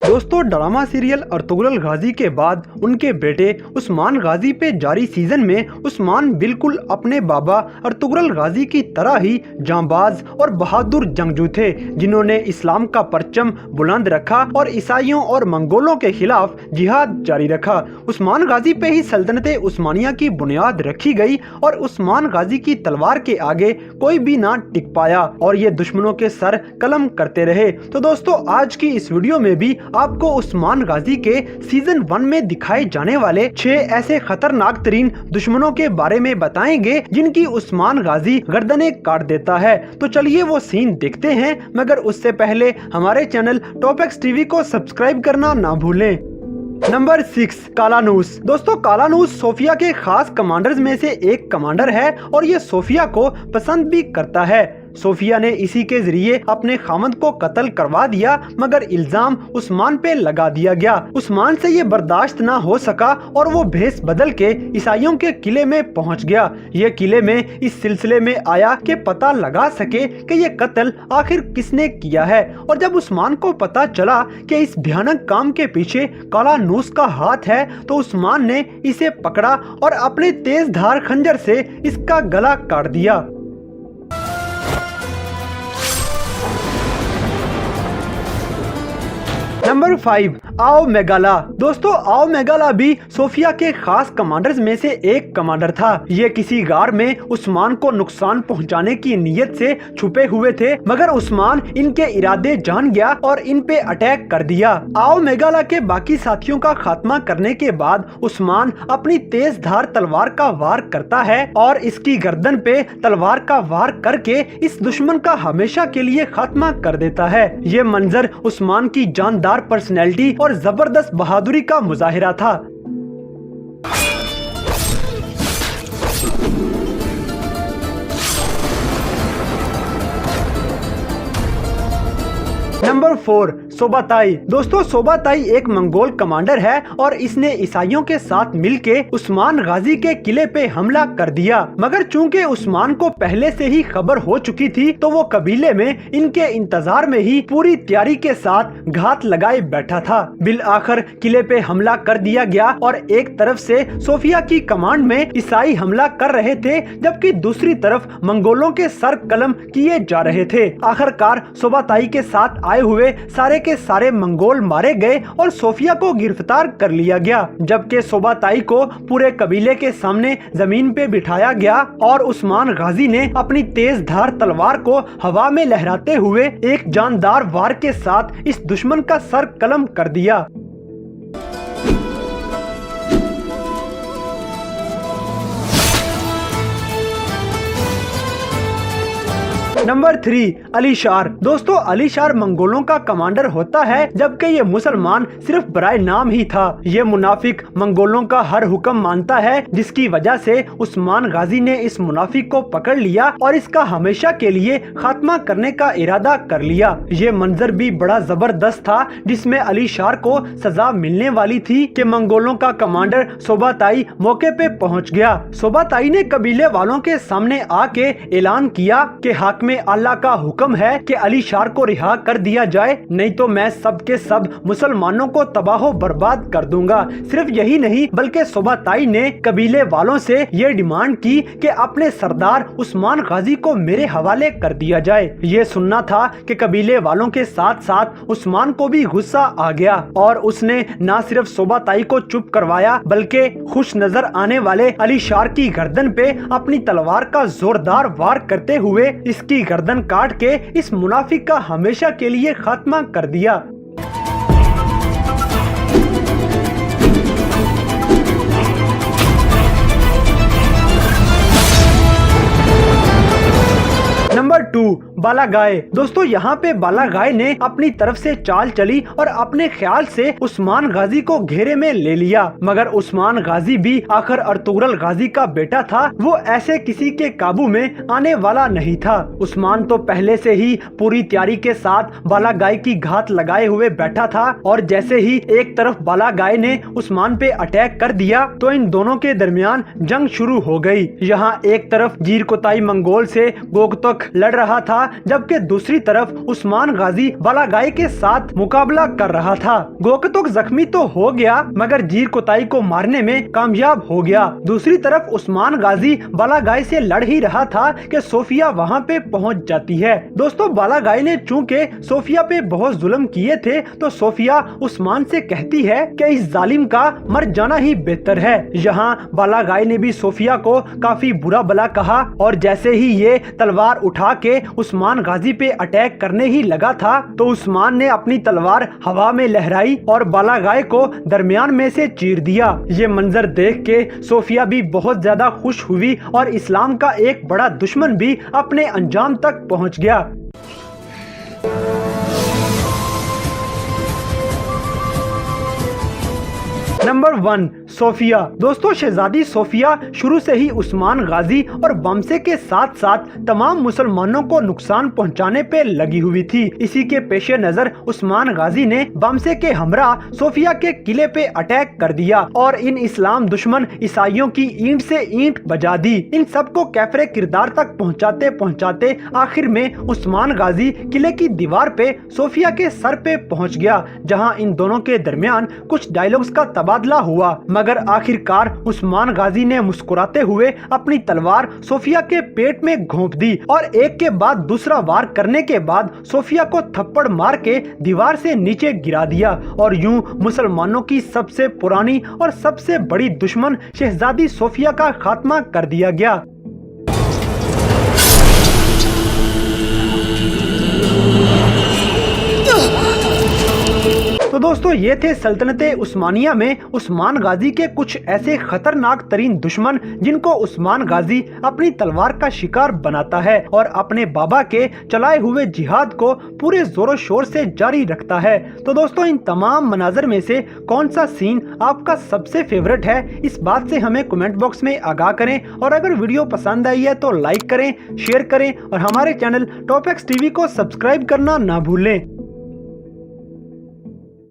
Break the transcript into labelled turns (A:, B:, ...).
A: दोस्तों, drama serial Ertugrul गाजी के बाद उनके बेटे उस्मान गाजी पे जारी सीजन में उस्मान बिल्कुल अपने बाबा अर्तुगरुल गाजी की तरह ही जांबाज और बहादुर जंगजू थे, जिन्होंने इस्लाम का परचम बुलंद रखा और ईसाइयों और मंगोलों के खिलाफ जिहाद जारी रखा। उस्मान गाजी पे ही सल्तनत उस्मानिया की बुनियाद रखी गई और उस्मान गाजी की तलवार के आगे कोई भी ना टिक पाया और ये दुश्मनों के सर कलम करते रहे। तो दोस्तों, आज की इस वीडियो में भी आपको उस्मान गाजी के सीजन 1 में दिखाए जाने वाले 6 ऐसे खतरनाक तरीन दुश्मनों के बारे में बताएंगे जिनकी उस्मान गाजी गर्दनें काट देता है। तो चलिए वो सीन देखते हैं, मगर उससे पहले हमारे चैनल टॉप एक्स टीवी को सब्सक्राइब करना ना भूलें। नंबर 6, कालानूस। दोस्तों, कालानूस सोफिया के खास कमांडर्स में से एक कमांडर है और ये सोफिया को पसंद भी करता है। सोफिया ने इसी के जरिए अपने खामद को कत्ल करवा दिया, मगर इल्जाम उस्मान पे लगा दिया गया। उस्मान से ये बर्दाश्त ना हो सका और वो भेस बदल के ईसाइयों के किले में पहुंच गया। ये किले में इस सिलसिले में आया कि पता लगा सके कि ये कत्ल आखिर किसने किया है। और जब उस्मान को पता चला कि इस भयानक काम के पीछे कालानूस का हाथ है, तो उस्मान ने इसे पकड़ा और अपने तेज धार खंजर से इसका गला काट दिया। नंबर 5, आओ मेगाला। दोस्तों, आओ मेगाला भी सोफिया के खास कमांडर्स में से एक कमांडर था। ये किसी गार में उस्मान को नुकसान पहुंचाने की नीयत से छुपे हुए थे, मगर उस्मान इनके इरादे जान गया और इन पे अटैक कर दिया। आओ मेगाला के बाकी साथियों का खात्मा करने के बाद उस्मान अपनी तेज धार तलवार का वार करता है और इसकी गर्दन पे तलवार का वार करके इस दुश्मन का हमेशा के लिए खात्मा कर देता है। ये मंजर उस्मान की जानदार पर्सनैलिटी और जबरदस्त बहादुरी का मुजाहिरा था। नंबर 4, सोबाताई। दोस्तों, सोबाताई एक मंगोल कमांडर है और इसने ईसाइयों के साथ मिलके उस्मान गाजी के किले पे हमला कर दिया, मगर चूंकि उस्मान को पहले से ही खबर हो चुकी थी, तो वो कबीले में इनके इंतजार में ही पूरी तैयारी के साथ घात लगाए बैठा था। बिल आखिर किले पे हमला कर दिया गया और एक तरफ से सोफिया की कमांड में ईसाई हमला कर रहे थे, जबकि दूसरी तरफ मंगोलों के सर कलम किए जा रहे थे। आखिरकार सोबाताई के साथ आए हुए सारे के सारे मंगोल मारे गए और सोफिया को गिरफ्तार कर लिया गया, जबकि सोबाताई को पूरे कबीले के सामने जमीन पे बिठाया गया और उस्मान गाजी ने अपनी तेज धार तलवार को हवा में लहराते हुए एक जानदार वार के साथ इस दुश्मन का सर कलम कर दिया। नंबर 3, अलीशार। दोस्तों, अलीशार मंगोलों का कमांडर होता है, जबकि ये मुसलमान सिर्फ बराए नाम ही था। ये मुनाफिक मंगोलों का हर हुक्म मानता है, जिसकी वजह से उस्मान गाजी ने इस मुनाफिक को पकड़ लिया और इसका हमेशा के लिए खात्मा करने का इरादा कर लिया। ये मंजर भी बड़ा जबरदस्त था, जिसमें अलीशार को सजा मिलने वाली थी कि मंगोलों का कमांडर सोबाताई मौके पे पहुंच गया। सोबाताई ने कबीले वालों के सामने आके ऐलान किया कि हाकिम अल्लाह का हुक्म है कि अलीशार को रिहा कर दिया जाए, नहीं तो मैं सब के सब मुसलमानों को तबाह बर्बाद कर दूंगा। सिर्फ यही नहीं, बल्कि सोबाताई ने कबीले वालों से ये डिमांड की कि अपने सरदार उस्मान गाजी को मेरे हवाले कर दिया जाए। ये सुनना था कि कबीले वालों के साथ साथ उस्मान को भी गुस्सा आ गया और उसने न सिर्फ सोबाताई को चुप करवाया, बल्कि खुश नजर आने वाले अलीशार की गर्दन पे अपनी तलवार का जोरदार वार करते हुए इसकी गर्दन काट के इस मुनाफिक का हमेशा के लिए खात्मा कर दिया। नंबर 2, बालागाय। दोस्तों, यहाँ पे बालागाय ने अपनी तरफ से चाल चली और अपने ख्याल से उस्मान गाजी को घेरे में ले लिया, मगर उस्मान गाजी भी आखिर अर्तुगरुल गाजी का बेटा था। वो ऐसे किसी के काबू में आने वाला नहीं था। उस्मान तो पहले से ही पूरी तैयारी के साथ बालागाय की घात लगाए हुए बैठा था और जैसे ही एक तरफ बालागाय ने उस्मान पे अटैक कर दिया, तो इन दोनों के दरमियान जंग शुरू हो गई। यहाँ एक तरफ जीरकोताई मंगोल से गोगतोक खिलाफ लड़ रहा था, जबकि दूसरी तरफ उस्मान गाजी बालागाई के साथ मुकाबला कर रहा था। गोकतुक जख्मी तो हो गया मगर जीर कोताई को मारने में कामयाब हो गया। दूसरी तरफ उस्मान गाजी बालागाई से लड़ ही रहा था कि सोफिया वहां पे पहुंच जाती है। दोस्तों, बालागाई ने चूंकि सोफिया पे बहुत जुल्म किए थे तो सोफिया उस्मान से कहती है कि इस जालिम का मर जाना ही बेहतर है। यहाँ बालागाई ने भी सोफिया को काफी बुरा भला कहा और जैसे ही ये तलवार उठा के उस्मान गाजी पे अटैक करने ही लगा था तो उस्मान ने अपनी तलवार हवा में लहराई और बालागाई को दरमियान में से चीर दिया। ये मंजर देख के सोफिया भी बहुत ज्यादा खुश हुई और इस्लाम का एक बड़ा दुश्मन भी अपने अंजाम तक पहुंच गया। Number 1, Sophia. दोस्तों, शहजादी सोफिया शुरू से ही उस्मान गाजी और बमसे के साथ साथ तमाम मुसलमानों को नुकसान पहुंचाने पे लगी हुई थी। इसी के पेश नजर उस्मान गाजी ने बमसे के हमरा सोफिया के किले पे अटैक कर दिया और इन इस्लाम दुश्मन ईसाइयों की ईंट से ईंट बजा दी। इन सबको कैफरे किरदार तक पहुंचाते पहुंचाते आखिर में उस्मान गाजी किले की दीवार पे सोफिया के सर पे पहुंच गया, जहां इन दोनों के दरमियान कुछ डायलॉग्स का तबादला हुआ मगर आखिरकार उस्मान गाजी ने मुस्कुराते हुए अपनी तलवार सोफिया के पेट में घोंप दी और एक के बाद दूसरा वार करने के बाद सोफिया को थप्पड़ मार के दीवार से नीचे गिरा दिया और यूं मुसलमानों की सबसे पुरानी और सबसे बड़ी दुश्मन शहजादी सोफिया का खात्मा कर दिया गया। तो दोस्तों, ये थे सल्तनते उस्मानिया में उस्मान गाजी के कुछ ऐसे खतरनाक तरीन दुश्मन जिनको उस्मान गाजी अपनी तलवार का शिकार बनाता है और अपने बाबा के चलाए हुए जिहाद को पूरे जोरों शोर से जारी रखता है। तो दोस्तों, इन तमाम मनाजर में से कौन सा सीन आपका सबसे फेवरेट है, इस बात से हमें कमेंट बॉक्स में आगाह करें और अगर वीडियो पसंद आई है तो लाइक करें, शेयर करें और हमारे चैनल टॉप एक्स टीवी को सब्सक्राइब करना ना भूलें।